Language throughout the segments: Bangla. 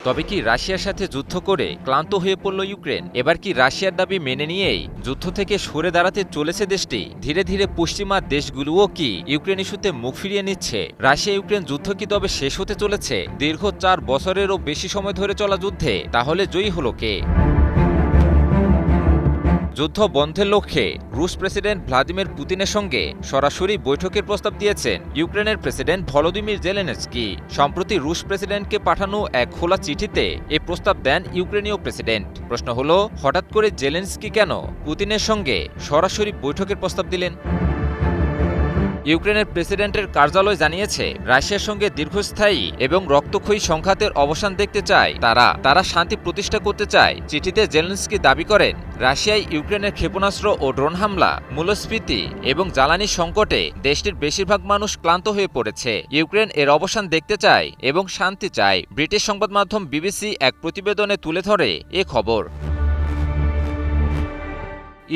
তবে কি রাশিয়ার সাথে যুদ্ধ করে ক্লান্ত হয়ে পড়ল ইউক্রেন? এবার কি রাশিয়ার দাবি মেনে নিয়েই যুদ্ধ থেকে সরে দাঁড়াতে চলেছে দেশটি? ধীরে ধীরে পশ্চিমা দেশগুলোও কি ইউক্রেন ইস্যুতে মুখ ফিরিয়ে নিচ্ছে? রাশিয়া ইউক্রেন যুদ্ধ কি তবে শেষ হতে চলেছে? দীর্ঘ ৪ বছরেরও বেশি সময় ধরে চলা যুদ্ধে তাহলে জয়ী হলো কে? যুদ্ধ বন্ধের লক্ষ্যে রুশ প্রেসিডেন্ট ভ্লাদিমির পুতিনের সঙ্গে সরাসরি বৈঠকের প্রস্তাব দিয়েছেন ইউক্রেনের প্রেসিডেন্ট ভলোদিমির জেলেনস্কি। সম্প্রতি রুশ প্রেসিডেন্টকে পাঠানো এক খোলা চিঠিতে এ প্রস্তাব দেন ইউক্রেনীয় প্রেসিডেন্ট। প্রশ্ন হলো, হঠাৎ করে জেলেনস্কি কেন পুতিনের সঙ্গে সরাসরি বৈঠকের প্রস্তাব দিলেন? ইউক্রেনের প্রেসিডেন্টের কার্যালয় জানিয়েছে, রাশিয়ার সঙ্গে দীর্ঘস্থায়ী এবং রক্তক্ষয়ী সংঘাতের অবসান দেখতে চায় তারা শান্তি প্রতিষ্ঠা করতে চায়। চিঠিতে জেলেনস্কি দাবি করেন, রাশিয়ায় ইউক্রেনের ক্ষেপণাস্ত্র ও ড্রোন হামলা, মূল্যস্ফীতি এবং জ্বালানি সংকটে দেশটির বেশিরভাগ মানুষ ক্লান্ত হয়ে পড়েছে। ইউক্রেন এর অবসান দেখতে চায় এবং শান্তি চায়। ব্রিটিশ সংবাদ মাধ্যম বিবিসি এক প্রতিবেদনে তুলে ধরে এ খবর।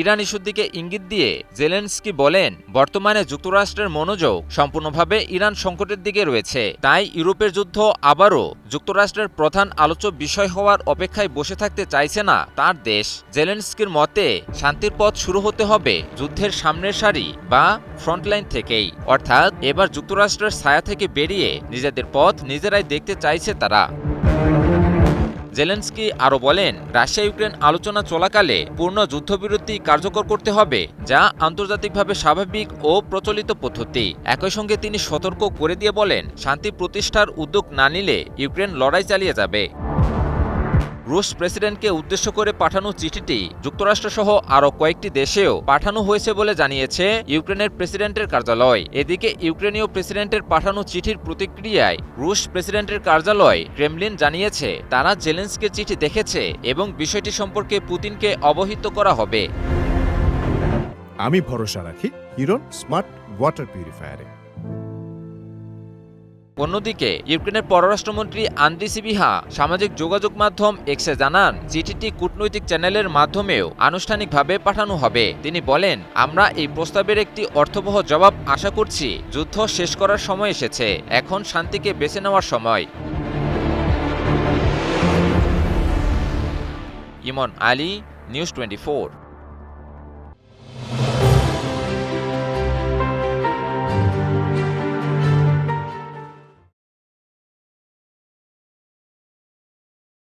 ইরান ইস্যুর দিকে ইঙ্গিত দিয়ে জেলেনস্কি বলেন, বর্তমানে যুক্তরাষ্ট্রের মনোযোগ সম্পূর্ণভাবে ইরান সংকটের দিকে রয়েছে। তাই ইউরোপের যুদ্ধ আবারও যুক্তরাষ্ট্রের প্রধান আলোচ্য বিষয় হওয়ার অপেক্ষায় বসে থাকতে চাইছে না তার দেশ। জেলেনস্কির মতে, শান্তির পথ শুরু হতে হবে যুদ্ধের সামনের সারি বা ফ্রন্টলাইন থেকেই। অর্থাৎ এবার যুক্তরাষ্ট্রের ছায়া থেকে বেরিয়ে নিজেদের পথ নিজেরাই দেখতে চাইছে তারা। জেলেনস্কি আরও বলেন, রাশিয়া ইউক্রেন আলোচনা চলাকালে পূর্ণ যুদ্ধবিরতি কার্যকর করতে হবে, যা আন্তর্জাতিকভাবে স্বাভাবিক ও প্রচলিত পদ্ধতি। একই সঙ্গে তিনি সতর্ক করে দিয়ে বলেন, শান্তি প্রতিষ্ঠার উদ্যোগ না নিলে ইউক্রেন লড়াই চালিয়ে যাবে। রুশ প্রেসিডেন্টকে উদ্দেশ্য করে পাঠানো চিঠিটি যুক্তরাষ্ট্রসহ আরও কয়েকটি দেশেও পাঠানো হয়েছে বলে জানিয়েছে ইউক্রেনের প্রেসিডেন্টের কার্যালয়। এদিকে ইউক্রেনীয় প্রেসিডেন্টের পাঠানো চিঠির প্রতিক্রিয়ায় রুশ প্রেসিডেন্টের কার্যালয় ক্রেমলিন জানিয়েছে, তারা জেলেনস্কির চিঠি দেখেছে এবং বিষয়টি সম্পর্কে পুতিনকে অবহিত করা হবে। আমি ভরসা রাখি হিরন স্মার্ট ওয়াটার পিউরিফায়ারে। অন্যদিকে ইউক্রেনের পররাষ্ট্রমন্ত্রী আন্দ্রি সিবিহা সামাজিক যোগাযোগ মাধ্যম এক্সে জানান, চিঠিটি কূটনৈতিক চ্যানেলের মাধ্যমেও আনুষ্ঠানিকভাবে পাঠানো হবে। তিনি বলেন, আমরা এই প্রস্তাবের একটি অর্থবহ জবাব আশা করছি। যুদ্ধ শেষ করার সময় এসেছে, এখন শান্তিকে বেছে নেওয়ার সময়। ইমন আলী, নিউজ 24।